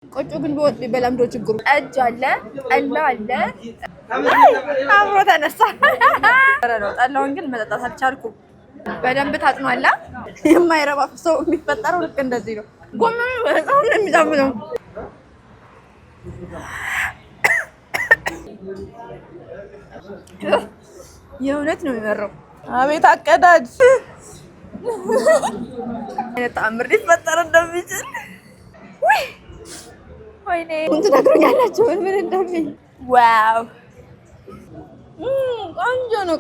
ቆጮ ግን በወጥ ቢበላም ዶ ችግሩ ጠጅ አለ ጠላ አለ አብሮ ተነሳ ነው። ጠላውን ግን መጠጣት አልቻልኩም። በደንብ ታጥኗላ። የማይረባ ሰው የሚፈጠረው ልክ እንደዚህ ነው። ጎመኑ በጣም ነው የሚጣፍጠው። የእውነት ነው የሚመረው። አቤት አቀዳጅ ተአምር ሊፈጠር እንደሚችል ወይኔ ትነግሩኛላችሁ ምን እንደሚል። ዋው ቆንጆ ነው።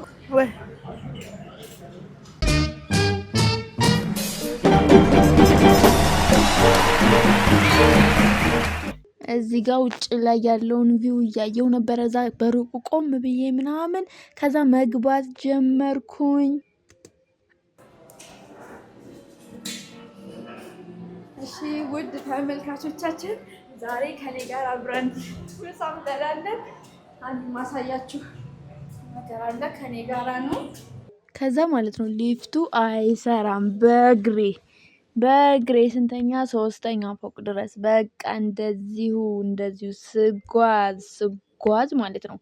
እዚህ ጋር ውጭ ላይ ያለውን ቪው እያየው ነበር። እዛ በሩቁ ቆም ብዬ ምናምን ከዛ መግባት ጀመርኩኝ። እሺ ውድ ተመልካቾቻችን ዛሬ ከኔ ጋር አብረን ምሳ እንበላለን። አንድ ማሳያችሁ ነገር አለ። ከኔ ጋራ ነው። ከዛ ማለት ነው ሊፍቱ አይሰራም። በእግሬ ስንተኛ 3ኛ ፎቅ ድረስ በቃ እንደዚሁ ስጓዝ ማለት ነው።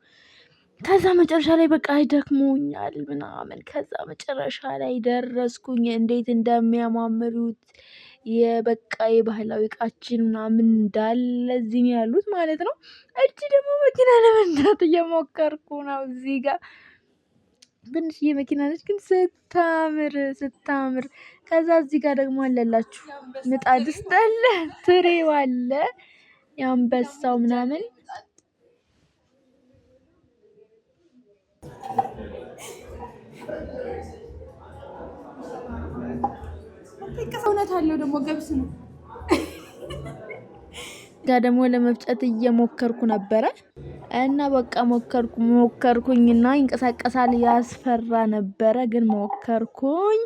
ከዛ መጨረሻ ላይ በቃ ይደክሞኛል ምናምን። ከዛ መጨረሻ ላይ ደረስኩኝ። እንዴት እንደሚያማምሩት የበቃ የባህላዊ እቃችን ምናምን እንዳለ እዚህ ነው ያሉት ማለት ነው። እቺ ደግሞ መኪና ለመንዳት እየሞከርኩ ነው። እዚህ ጋር ትንሽዬ መኪና ነች ግን ስታምር። ከዛ እዚህ ጋር ደግሞ አለላችሁ ምጣድ ውስጥ አለ፣ ትሬው አለ፣ የአንበሳው ምናምን እውነት አለው። ደግሞ ገብስ ነው። ጋ ደግሞ ለመፍጨት እየሞከርኩ ነበረ እና በቃ ሞከርኩኝና ይንቀሳቀሳል። ያስፈራ ነበረ ግን ሞከርኩኝ።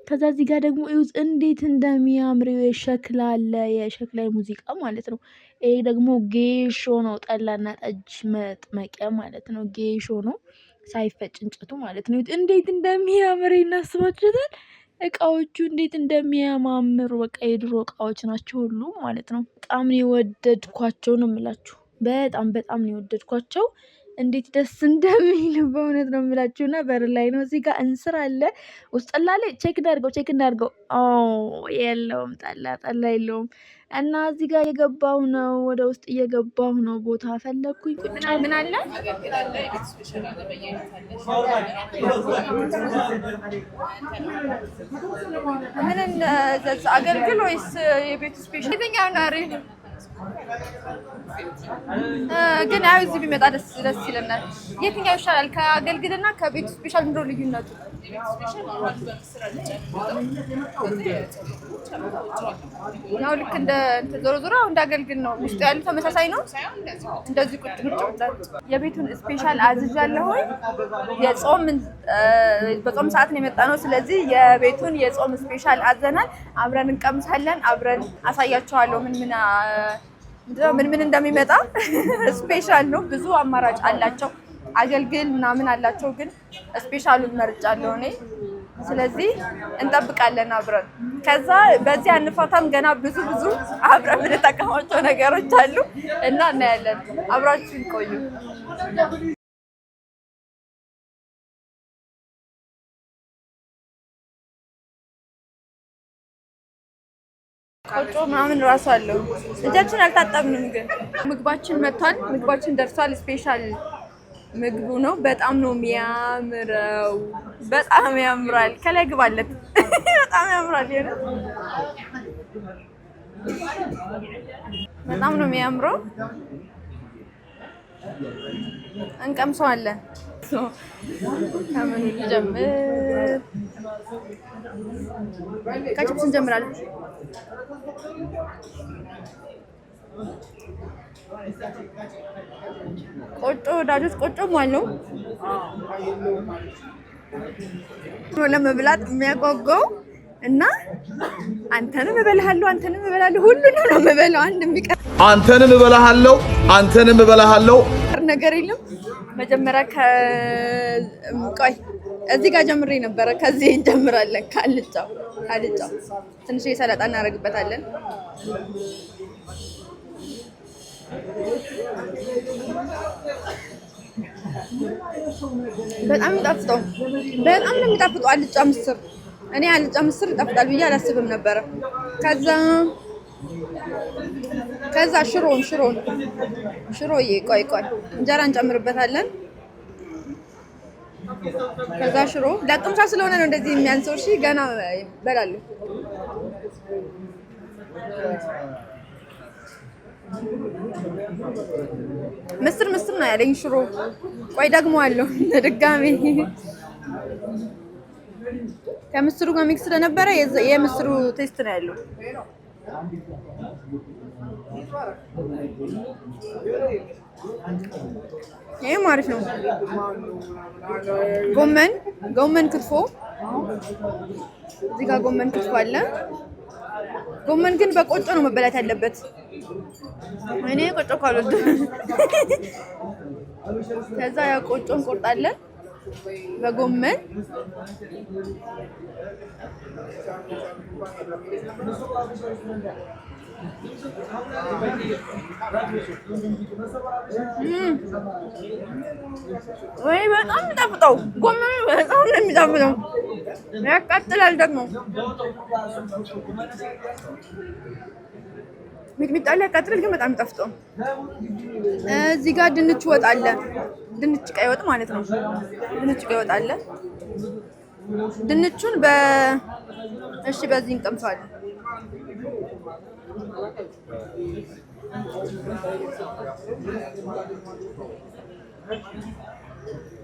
ከዛ እዚህ ጋር ደግሞ እዩት እንዴት እንደሚያምር የሸክላ አለ፣ የሸክላ ሙዚቃ ማለት ነው። ይሄ ደግሞ ጌሾ ነው፣ ጠላና ጠጅ መጥመቂያ ማለት ነው። ጌሾ ነው ሳይፈጭ እንጨቱ ማለት ነው። እንዴት እንደሚያምር ይናስባችሁታል። እቃዎቹ እንዴት እንደሚያማምሩ በቃ የድሮ እቃዎች ናቸው ሁሉ ማለት ነው። በጣም ነው የወደድኳቸው ነው የምላችሁ። በጣም ነው የወደድኳቸው። እንዴት ደስ እንደሚል በእውነት ነው የምላችሁ። እና በር ላይ ነው። እዚህ ጋር እንስር አለ። ውስጥ ጠላ ላይ ቼክ እንዳርገው። የለውም ጠላ የለውም። እና እዚህ ጋር የገባሁ ነው፣ ወደ ውስጥ እየገባሁ ነው። ቦታ ፈለኩኝ። ቁጭ ምን አለ ምን አገልግል ወይስ የቤቱ ስፔሻል የትኛው ነው? ግን አይ እዚህ ቢመጣ ደስ ይለናል። የትኛው ይሻላል? ከአገልግልና ከቤቱ ስፔሻል ምንድነው ልዩነቱ? ያው ልክ እንደ ዞሮ እንደ አገልግል ነው። ውስጥ ያለው ተመሳሳይ ነው። እንደዚህ ቁጭ የቤቱን ስፔሻል አዝዣለሁ። በጾም ሰዓት ነው የመጣ ነው። ስለዚህ የቤቱን የጾም ስፔሻል አዘናል። አብረን እንቀምሳለን። አብረን አሳያችኋለሁ ምን እንደሚመጣ። ስፔሻል ነው። ብዙ አማራጭ አላቸው። አገልግል ምናምን አላቸው፣ ግን ስፔሻሉን መርጫለሁ እኔ። ስለዚህ እንጠብቃለን አብረን። ከዛ በዚህ አንፋታም፣ ገና ብዙ አብረን የምንጠቀማቸው ነገሮች አሉ እና እናያለን። አብራችሁን ቆዩ። ቆጮ ምናምን ራሱ አለው። እጃችን አልታጠብንም፣ ግን ምግባችን መጥቷል። ምግባችን ደርሷል። ስፔሻል ምግቡ ነው። በጣም ነው የሚያምረው። በጣም ያምራል። ከላይ ግባለት። በጣም ያምራል። በጣም ነው የሚያምረው። እንቀምሰዋለን። ከምን እንጀምር? ከችፕስ እንጀምራለን። ቆጮ ወዳጆች፣ ቆጮ ማለት ነው ለመብላት የሚያጓጓው እና አንተንም እበልሃለሁ፣ ሁሉንም ነው የምበላው። አንድ የሚቀር አንተንም እበልሃለሁ ነገር የለም። መጀመሪያ ቆይ እዚህ ጋር ጀምሬ ነበረ። ከዚህ እንጀምራለን። ካልጫው ትንሽ ሰላጣ እናደርግበታለን። በጣም ይጣፍጣል። በጣም ነው የሚጣፍጠው አልጫ ምስር። እኔ አልጫ ምስር ይጣፍጣል ብዬ አላስብም ነበረ። ከዛ ሽሮዬ ቆይ እንጀራ እንጨምርበታለን። ከዛ ሽሮ ለቅምሻ ስለሆነ ነው እንደዚህ የሚያንሰው። እሺ ገና እበላለሁ። ምስር ነው ያለኝ ሽሮ። ቆይ ደግሞ አለው ድጋሜ ከምስሩ ጋር ሚክስ ስለነበረ የምስሩ ቴስት ነው ያለው። ይሄም አሪፍ ነው። ጎመን ክትፎ እዚህ ጋር ጎመን ክትፎ አለ። ጎመን ግን በቆጮ ነው መበላት ያለበት። እኔ ቆጮ ካልወደድኩ ከዛ ያ ቆጮ እንቆርጣለን በጎመን ወይ በጣም የሚጣፍጠው ጎመኑ በጣም ነው የሚጣፍጠው። ያቃጥላል ደግሞ ሚጥሚጣ ላይ ያቃጥላል ግን በጣም የሚጣፍጠው። እዚህ ጋር ድንች ወጥ አለ። ድንች ቀይ ወጥ ማለት ነው። ድንች ቀይ ወጥ አለ። ድንቹን እሺ በዚህ እንቀምሳለን።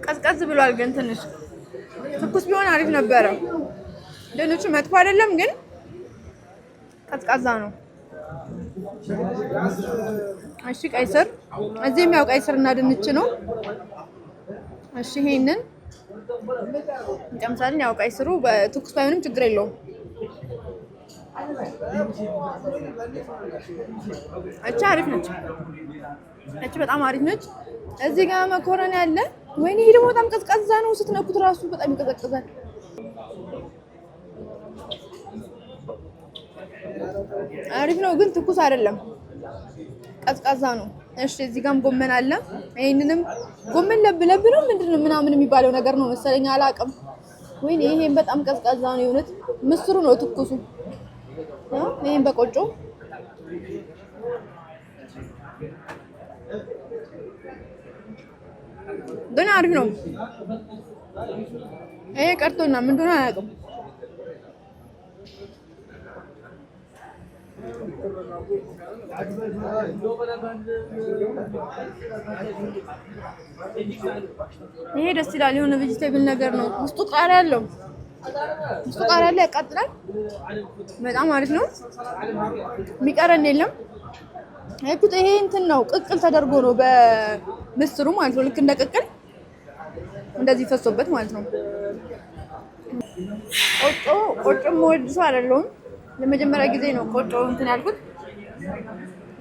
ቀዝቀዝ ብሏል ግን ትንሽ ትኩስ ቢሆን አሪፍ ነበረ። ድንቹ መጥፎ አይደለም ግን ቀዝቃዛ ነው። እሺ ቀይ ስር እዚህም ያው ቀይ ስርና ድንች ነው። እሺ ይሄንን እንቀምሳለን። ያው ቀይ ስሩ በትኩስ ባይሆንም ችግር የለውም። እቺ አሪፍ ነች። እቺ በጣም አሪፍ ነች። እዚህ ጋር መኮረኒ አለ። ወይኔ ይሄ ደግሞ በጣም ቀዝቃዛ ነው። ስትነኩት ራሱ በጣም ይቀዘቅዛል። አሪፍ ነው ግን ትኩስ አይደለም፣ ቀዝቃዛ ነው። እሺ እዚህ ጋርም ጎመን አለ። ይሄንንም ጎመን ለብ ነው ምንድነው ምናምን የሚባለው ነገር ነው መሰለኝ አላውቅም። ወይኔ ይሄን በጣም ቀዝቃዛ ነው የሆነት። ምስሩ ነው ትኩሱ። ይሄን በቆጮ ግን አሪፍ ነው። ይሄ ቀርቶና ምን እንደሆነ አላውቅም። ይሄ ደስ ይላል። የሆነ ቬጂቴብል ነገር ነው። ውስጡ ቃሪያ አለው። ያቃጥላል። በጣም አሪፍ ነው። የሚቀረን የለም። ይሄ እንትን ነው ቅቅል ተደርጎ ነው በምስሩ ማለት ነው። ልክ እንደ ቅቅል እንደዚህ ፈሶበት ማለት ነው። ቆጮ የምወድ ሰው አይደለሁም። ለመጀመሪያ ጊዜ ነው ቆጮ እንትን ያልኩት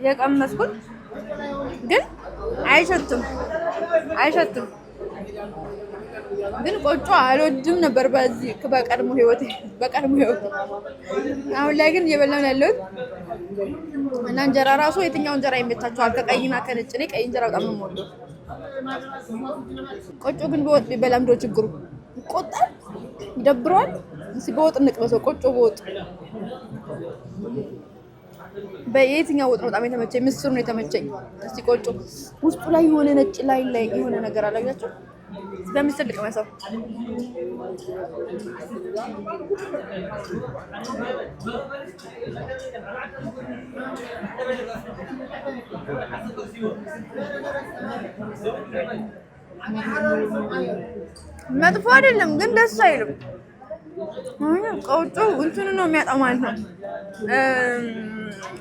የቀመስኩት። ግን አይሸትም። ግን ቆጮ አልወድም ነበር በቀድሞ ህይወቴ። አሁን ላይ ግን እየበላን ያለሁት እና እንጀራ ራሱ የትኛው እንጀራ ይመታችኋል? ከቀይና ከነጭ። እኔ ቀይ እንጀራ በጣም ነው የምወደው። ቆጮ ግን በወጥ ቢበላ ምንድን ነው ችግሩ? ይቆጣል፣ ይደብረዋል። እስኪ በወጥ እንቅመሰው። ቆጮ በወጥ በየትኛው ወጥ ነው በጣም የተመቸኝ? ምስሩ ነው የተመቸኝ። እስቲ ቆጮ ውስጡ ላይ የሆነ ነጭ ላይ የሆነ ነገር አላያችሁ? በምስር ልቅመሰው። መጥፎ አይደለም ግን ደስ አይልም። ቆጮ እንትኑ ነው የሚያጣው ማለት ነው።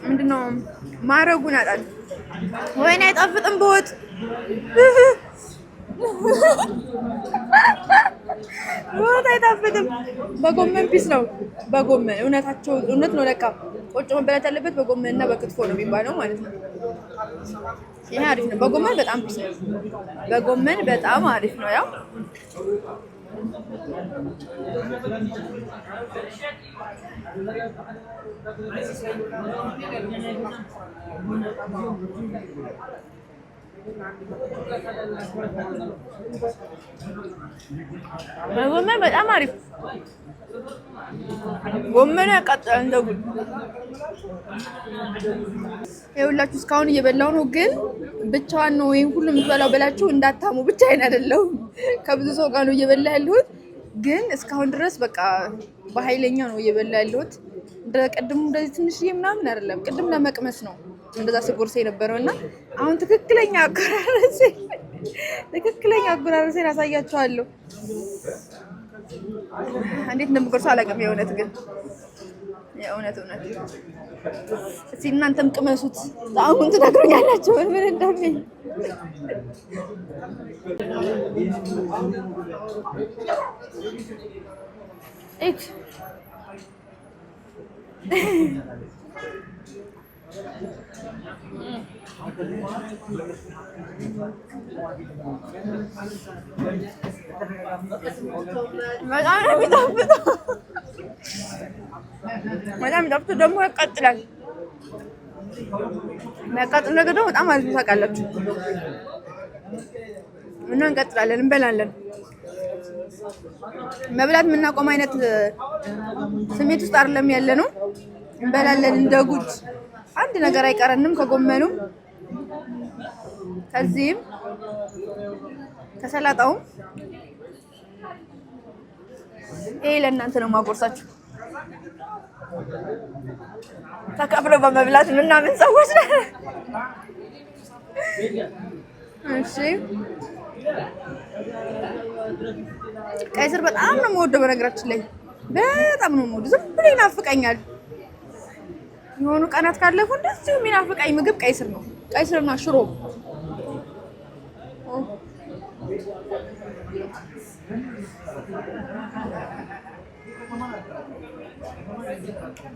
ምንድነው ማረጉን ያጣል። ወይኔ አይጣፍጥም በወጥ ወጥ አይጣፍጥም። በጎመን ፒስ ነው። በጎመን እውነት ነው ለካ ቆጮ መበላት ያለበት በጎመን እና በክትፎ ነው የሚባለው ማለት ነው። ይሄ አሪፍ ነው። በጎመን በጣም ፒስ ነው። በጎመን በጣም አሪፍ ነው። ያው ጎመን በጣም አሪፍ ጎመን ያቃጥላል እንደ ጉድ። ይኸውላችሁ እስካሁን እየበላሁ ነው፣ ግን ብቻዋን ነው ወይም ሁሉ የምትበላው ብላችሁ እንዳታሙ። ብቻዬን አይደለሁም ከብዙ ሰው ጋር ነው እየበላ ያለሁት፣ ግን እስካሁን ድረስ በቃ በኃይለኛ ነው እየበላ ያለሁት። ቅድሙ እንደዚህ ትንሽዬ ምናምን አይደለም፣ ቅድም ለመቅመስ ነው እንደዛ ስጎርሴ የነበረው እና አሁን ትክክለኛ አጎራረሴን አሳያችኋለሁ። እንዴት እንደምጎርሰው አላውቅም። የእውነት ግን የእውነት እስኪ እናንተም ቅመሱት፣ ጣዕሙን ትነግሩኛላችሁ ምን እንደሚል። በጣም የሚጣፍጠው ደግሞ ያቃጥላል። የሚያቃጥል ነገር ደግሞ በጣም አሪፍ ታውቃላችሁ። እና እንቀጥላለን፣ እንበላለን። መብላት የምናቆም አይነት ስሜት ውስጥ አይደለም ያለ ነው። እንበላለን እንደ ጉድ። አንድ ነገር አይቀረንም ከጎመኑም ከዚህም ከሰላጣውም። ይሄ ለእናንተ ነው ማጎርሳችሁ። ተከፍሎ በመብላት ምናምን ሰዎች እሺ። ቀይ ስር በጣም ነው የምወደው። በነገራችን ላይ በጣም ነው የምወደው። ዝም ብሎ ይናፍቀኛል። የሆኑ ቀናት ካለፉ እንደዚሁ የሚናፍቀኝ ምግብ ቀይ ስር ነው። ቀይ ስርና ሽሮ።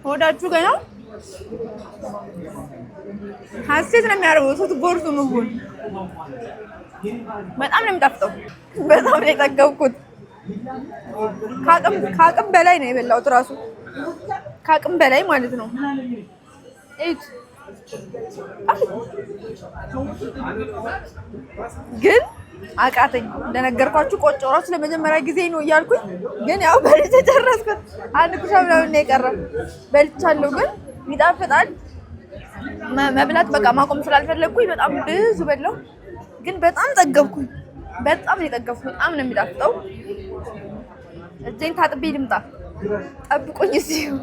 ሆዳችሁ ገና ሀሴት ነው የሚያደርገው ስትጎርሱ ምግቡን። በጣም ነው የሚጣፍጠው። በጣም ነው የጠገብኩት። ከአቅም በላይ ነው የበላሁት እራሱ ከአቅም በላይ ማለት ነው። ግን አቃተኝ። እንደነገርኳችሁ ቆጮ እራሱ ለመጀመሪያ ጊዜ ነው እያልኩኝ፣ ግን ያው በልቼ ጨረስኩት። አንድ ጉርሻ ምናምን ነው የቀረው። በልቻለሁ፣ ግን ይጣፍጣል። መብላት በቃ ማቆም ስላልፈለግኩኝ በጣም ብዙ በላሁ፣ ግን በጣም ጠገብኩኝ። በጣም ነው የጠገብኩት። በጣም ነው የሚጣፍጠው። እጄን ታጥቤ ልምጣ፣ ጠብቁኝ እዚሁ።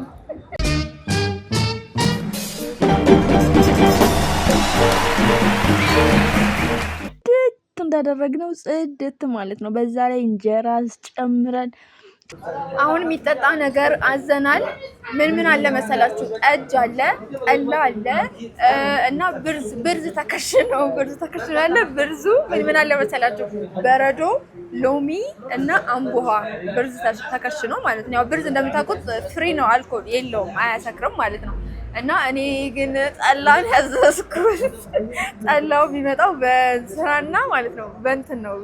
እንዳደረግነው ጽድት ማለት ነው። በዛ ላይ እንጀራ ጨምረን አሁን የሚጠጣ ነገር አዘናል። ምን አለ መሰላችሁ? ጠጅ አለ፣ ጠላ አለ እና ብርዝ ተከሽኖ አለ። ብርዙ ምን አለ መሰላችሁ? በረዶ፣ ሎሚ እና አምቦሃ ብርዝ ተከሽኖ ማለት ነው። ያው ብርዝ እንደምታውቁት ፍሪ ነው፣ አልኮል የለውም፣ አያሰክርም ማለት ነው። እና እኔ ግን ጠላን ያዘዝኩት። ጠላው የሚመጣው በእንስራና ማለት ነው በእንትን ነው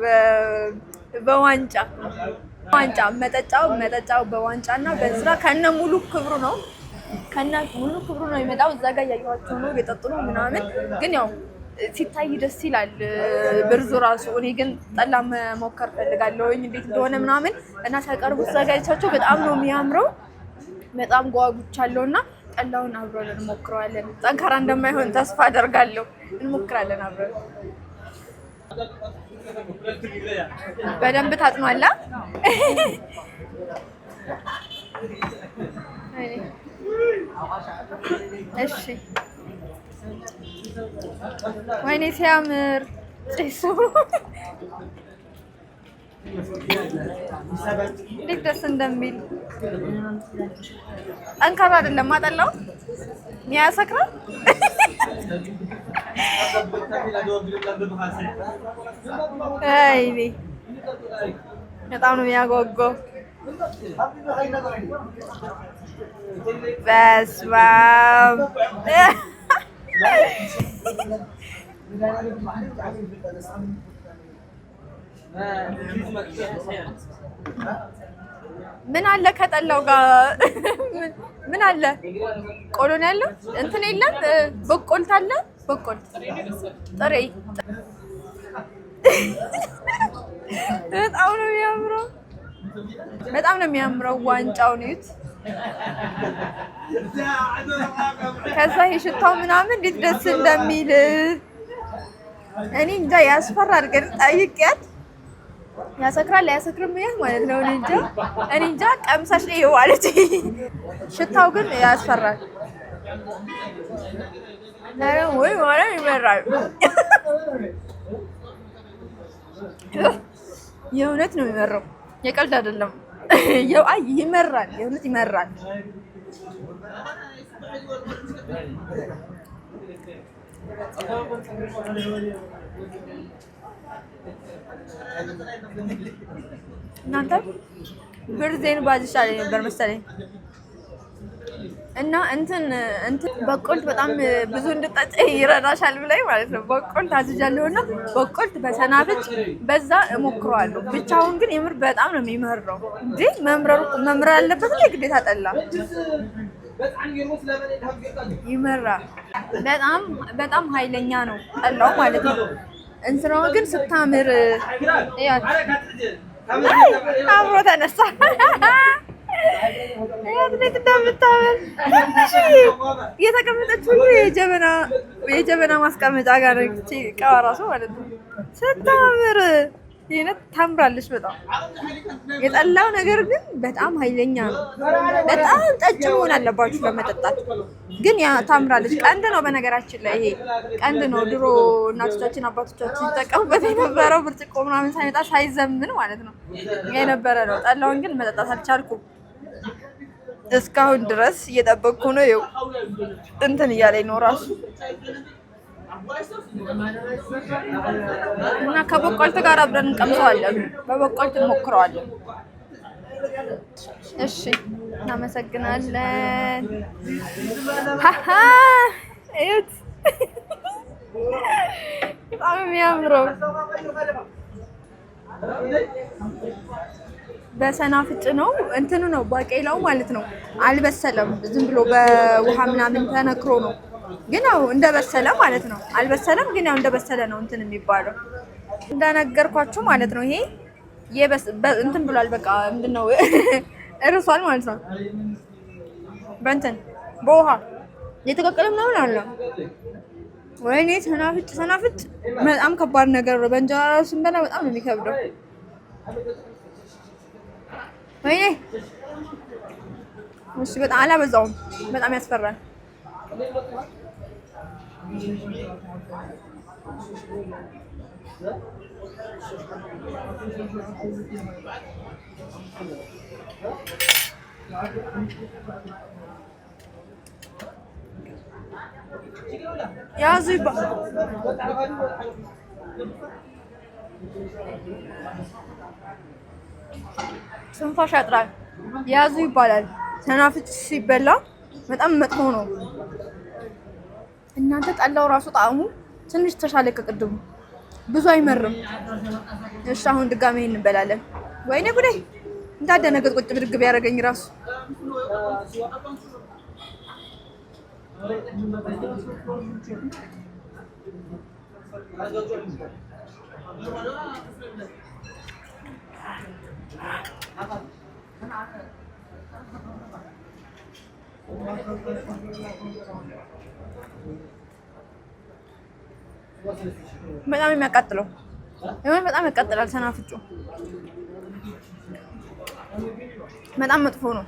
በዋንጫ መጠጫው በዋንጫና በእንስራ ከነ ሙሉ ክብሩ ነው የሚመጣው። እዛ ጋር እያየኋቸው ነው፣ እየጠጡ ነው ምናምን። ግን ያው ሲታይ ደስ ይላል ብርዙ ራሱ። እኔ ግን ጠላ መሞከር ፈልጋለሁኝ እንዴት እንደሆነ ምናምን እና ሳይቀርቡ እዛ ጋር አይቻቸው በጣም ነው የሚያምረው። በጣም ጓጉቻለሁ እና ጠላውን አብረን እንሞክረዋለን። ጠንካራ እንደማይሆን ተስፋ አደርጋለሁ። እንሞክራለን አብረን። በደንብ ታጥኗላ። እሺ፣ ወይኔ ሲያምር ጭሱ እንዴት ደስ እንደሚል። ጠንካራ አይደለም አጠላው የሚያሰክረው። አይኔ በጣም ነው የሚያጓጓው። በስመ አብ ምን አለ ከጠላው ጋር? ምን አለ? ቆሎ ነው ያለው። እንትን የለም። በቆልት አለ። በቆልት ጥሬ በጣም ነው የሚያምረው፣ በጣም ነው የሚያምረው። ዋንጫውን እዩት። ከዛ የሽታው ምናምን እንዴት ደስ እንደሚል እኔ እንጃ። ያስፈራል ግን ጠይቄያት ያሰክራል አያሰክርም ብያት ማለት ነው። እኔ እንጃ ቀምሳሽ ነው ይኸው አለች። ሽታው ግን ያስፈራል። ወይ ማለት ይመራል። የእውነት ነው የሚመራው፣ የቀልድ አይደለም። አይ ይመራል፣ የእውነት ይመራል። እናንተ ብርዜን ባዝሻለኝ ነበር መሰለኝ። እና እንትን በቆልት በጣም ብዙ እንድጠጪ ይረዳሻል ብላኝ ማለት ነው። በቆልት አዝዣለሁና በቆልት በሰናፍጭ በዛ እሞክረዋለሁ። ብቻውን ግን የምር በጣም ነው የሚመራው። እንዴ መምረር አለበት እንዴ ግዴታ ጠላ ይመራ። በጣም ኃይለኛ ነው ጠላው ማለት ነው። እንትናው ግን ስታምር ያት አብሮ ተነሳ። ያት እንደምታምር እየተቀመጠች ሁሉ የጀበና ማስቀመጫ ጋር ነች እቃዋ እራሱ ማለት ነው። ስታምር ይሄነት ታምራለች በጣም። የጠላው ነገር ግን በጣም ኃይለኛ ነው። በጣም ጠጭ መሆን አለባችሁ ለመጠጣት። ግን ያ ታምራለች። ቀንድ ነው በነገራችን ላይ ይሄ ቀንድ ነው። ድሮ እናቶቻችን አባቶቻችን ሲጠቀሙበት የነበረው ብርጭቆ ምናምን ሳይመጣ ሳይዘምን ማለት ነው የነበረ ነው። ጠላውን ግን መጠጣት አልቻልኩም እስካሁን ድረስ እየጠበቅኩ ነው። ይኸው እንትን እያለኝ ነው ራሱ እና ከበቆልት ጋር አብረን እንቀምሰዋለን። በበቆልት እንሞክረዋለን። እሺ እናመሰግናለን። እዩት በጣም የሚያምረው በሰናፍጭ ነው። እንትኑ ነው ባቄላው ማለት ነው። አልበሰለም፣ ዝም ብሎ በውሃ ምናምን ተነክሮ ነው። ግን ያው እንደበሰለ ማለት ነው። አልበሰለም፣ ግን ያው እንደበሰለ ነው እንትን የሚባለው። እንደነገርኳችሁ ማለት ነው። ይሄ እንትን ብሏል። በቃ ምንድነው እርሷል ማለት ነው። በእንትን በውሃ የተቀቀለ ምናምን አለ። ወይኔ ሰናፍጭ በጣም ከባድ ነገር ነው። በእንጀራ ራሱ ስንበላ በጣም ነው የሚከብደው። ወይኔ እሺ፣ በጣም አላበዛውም። በጣም ያስፈራል። ያዙ ትንፋሽ ያጥራል። ያዙ ይባላል። ሰናፍጭ ሲበላ በጣም መጥፎ ነው። እናንተ ጠላው ራሱ ጣዕሙ ትንሽ ተሻለ ከቅድሙ፣ ብዙ አይመርም። እሺ አሁን ድጋሜ እንበላለን። ወይኔ ጉዴ እንዳደነገጥ ቁጭ ብድግ ቢያደርገኝ ራሱ በጣም የሚያቃጥለው የሆነ በጣም ያቃጥላል። ሰናፍጩ በጣም መጥፎ ነው።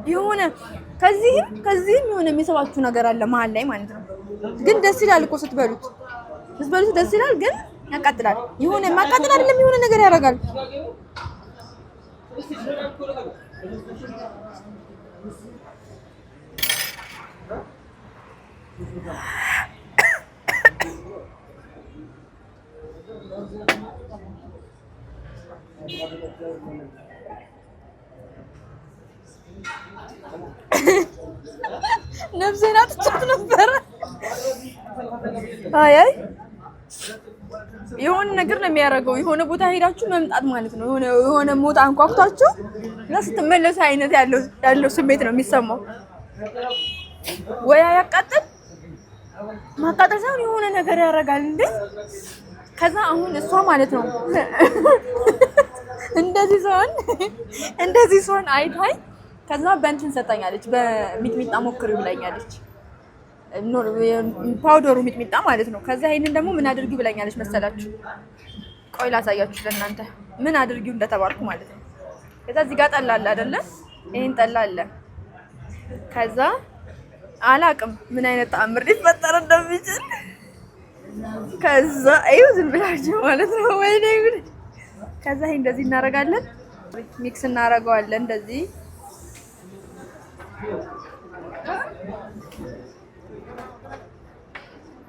የሆነ ከዚህም የሆነ የሚሰባችሁ ነገር አለ መሀል ላይ ማለት ነው። ግን ደስ ይላል እኮ ስትበሉት ደስ ይላል፣ ግን ያቃጥላል። የሆነ ማቃጠል አይደለም የሆነ ነገር ያደርጋል። ነፍሴን አጥቻት ነበረ። አይ የሆነ ነገር ነው የሚያደርገው። የሆነ ቦታ ሄዳችሁ መምጣት ማለት ነው። የሆነ ሞት አንኳኩታችሁ እና ስትመለሱ አይነት ያለው ስሜት ነው የሚሰማው። ወይ ያቃጥል ማቃጠል ሳይሆን የሆነ ነገር ያደርጋል እንዴ። ከዛ አሁን እሷ ማለት ነው እንደዚህ ሲሆን አይታይ። ከዛ በእንትን ሰጣኛለች፣ በሚጥሚጣ ሞክሪው ብላኛለች። ፓውደሩ ሚጥሚጣ ማለት ነው። ከዛ ይሄንን ደግሞ ምን አድርጊው ብላኛለች መሰላችሁ? ቆይ ላሳያችሁ ለእናንተ ምን አድርጊው እንደተባልኩ ማለት ነው። ከዛ እዚህ ጋር ጠላ አለ አይደለ? ይሄን ጠላ አለ። ከዛ አላቅም ምን አይነት ተአምር ሊፈጠር እንደሚችል። ከዛ አይው ዝም ብላችሁ ማለት ነው። ወይኔ ጉድ! ከዛ ይሄ እንደዚህ እናደርጋለን፣ ሚክስ እናደርገዋለን እንደዚህ።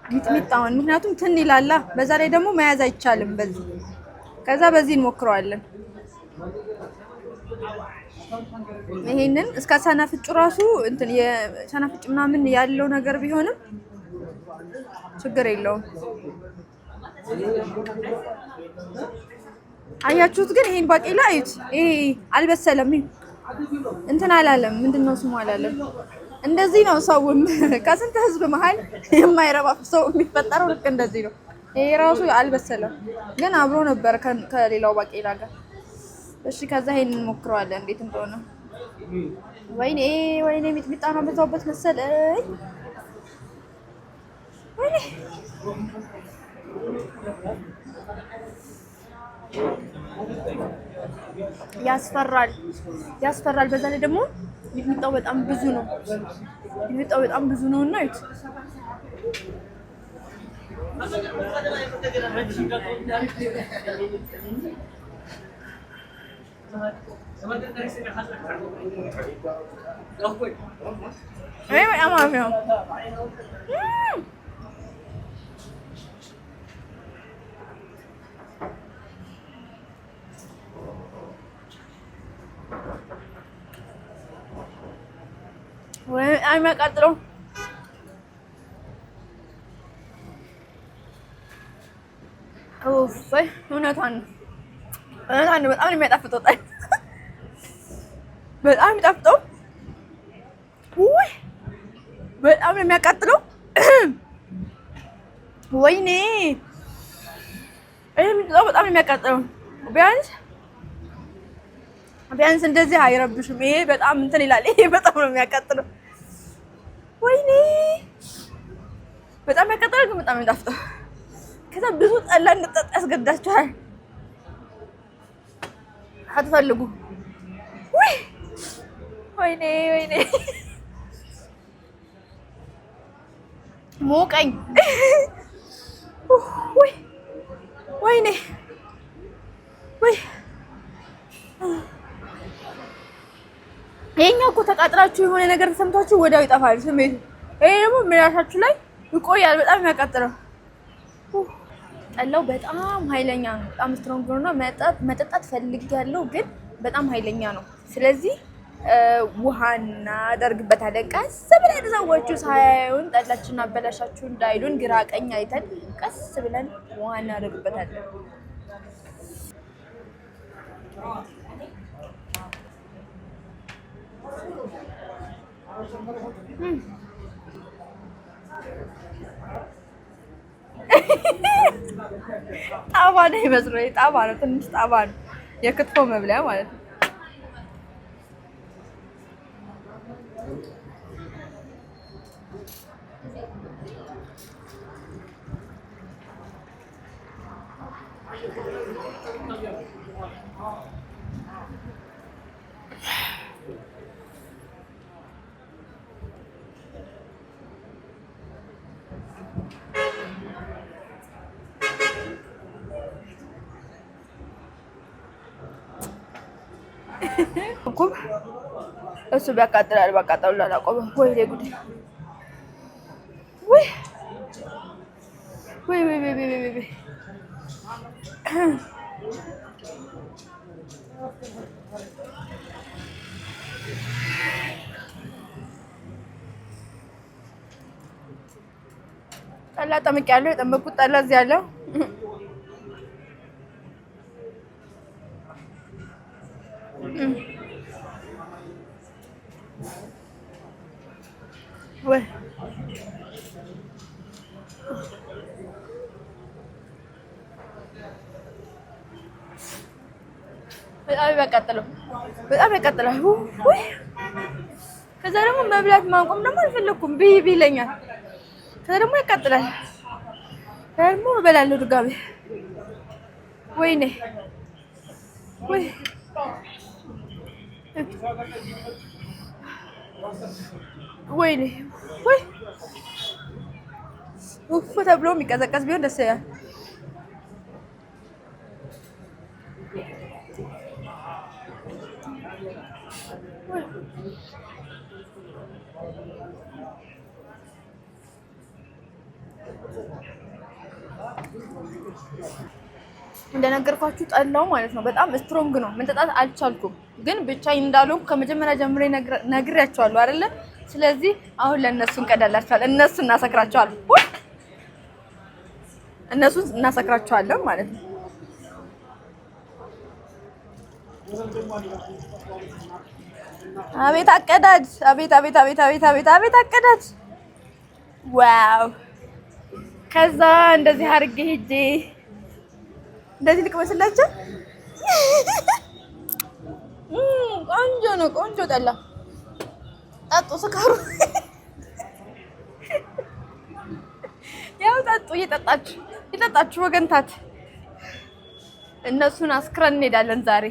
ሚጥሚጣውን ምክንያቱም ትን ይላላ፣ በዛ ላይ ደግሞ መያዝ አይቻልም በዚህ። ከዛ በዚህ እንሞክረዋለን። ይሄንን እስከ ሰናፍጩ ራሱ እንትን የሰናፍጭ ምናምን ያለው ነገር ቢሆንም ችግር የለውም። አያችሁት? ግን ይሄን ባቄላ አዩት፣ ይሄ አልበሰለም፣ እንትን አላለም። ምንድነው ስሙ አላለም። እንደዚህ ነው ሰውም ከስንት ህዝብ መሀል የማይረባ ሰው የሚፈጠረው ልክ እንደዚህ ነው። ይሄ ራሱ አልበሰለም፣ ግን አብሮ ነበር ከሌላው ባቄላ ጋር። እሺ ከዛ ይሄንን እንሞክረዋለን እንዴት እንደሆነ። ወይኔ ወይኔ ሚጥሚጣ ነው በዛውበት መሰለኝ። ወይኔ ያስፈራል፣ ያስፈራል። በዛ ላይ ደግሞ ሚጥሚጣው በጣም ብዙ ነው። ሚጥሚጣው በጣም ብዙ ነው እና እዩት። Ay, bጣም አሪፍ ነው። ወይ አይመቃጥለው። ኡፍ እውነቷን ነው። በጣም ነው የሚያጣፍጠው። በጣም የሚጣፍጠው። ውይ በጣም ነው የሚያቃጥለው። ወይኔ ይሄ የሚጣፍጠው በጣም ነው የሚያቃጥለው። ቢያንስ እንደዚህ አይረብሽም። ይሄ በጣም እንትን ይላል። ይሄ በጣም ነው የሚያቃጥለው። ወይኔ በጣም የሚያቃጥለው ግን በጣም የሚጣፍጠው። ከዛ ብዙ ጠላ እንድጠጣ ያስገዳችኋል። አትፈልጉ። ውይ ወይኔ ወይኔ ሞቀኝ። ወይ ወይኔ ወይ ይሄኛው እኮ ተቃጥላችሁ የሆነ ነገር ተሰምታችሁ ወዲያው ይጠፋል ስሜቱ። ይሄ ደግሞ ምላሳችሁ ላይ ይቆያል። በጣም የሚያቃጥለው። ጠላው በጣም ኃይለኛ ነው። በጣም ስትሮንግ ነው እና መጠጣት ፈልጌያለሁ ግን በጣም ኃይለኛ ነው። ስለዚህ ውሃ እናደርግበታለን። ቀስ ብለን ሰዎቹ ሳያዩን ጠላችን አበላሻችሁ እንዳይሉን ግራ ቀኝ አይተን ቀስ ብለን ውሃ እናደርግበታለን። ጣባ ነው ይመስለኝ። ጣባ ነው፣ ትንሽ ጣባ ነው። የክትፎ መብለያ ማለት ነው። እሱ ቢያቃጥላል ባቃጠሉ አላቆመም። ወይኔ ጉዴ! ወይ ወይ ወይ ወይ ወይ ጠላ ጠምቄያለሁ። የጠመቁት ጠላ እዚህ ያለው ወይ በጣም ያቃጥላል። ውይ ከዛ ደግሞ መብላት ማቆም ደግሞ አልፈለኩም ብይ ይለኛል። ከዛ ደግሞ ያቃጥላል። ደግሞ እበላለሁ ድጋሜ። ወይኔ ወይ ወይኔ ወይ ውፍ ተብሎ የሚቀዘቀዝ ቢሆን ደስ ይላል። እንደነገርኳችሁ ጠላው ማለት ነው በጣም ስትሮንግ ነው። መጠጣት አልቻልኩም፣ ግን ብቻዬን እንዳልሆንኩ ከመጀመሪያ ጀምሬ ነግሬያቸዋለሁ አይደለ? ስለዚህ አሁን ለእነሱ እንቀዳላቸዋለን፣ እነሱን እናሰክራቸዋለን ማለት ነው። አቤት አቀዳጅ! አቤት አቤት አቤት አቤት አቤት አቤት አቀዳጅ! ዋው! ከዛ እንደዚህ አድርጌ ሄጄ እንደዚህ ልቅመስላችሁ። ቆንጆ ነው፣ ቆንጆ ጠላ። ጠጡ፣ ስካሩ ያው ጠጡ፣ እየጠጣችሁ ወገንታት። እነሱን አስክረን እንሄዳለን ዛሬ።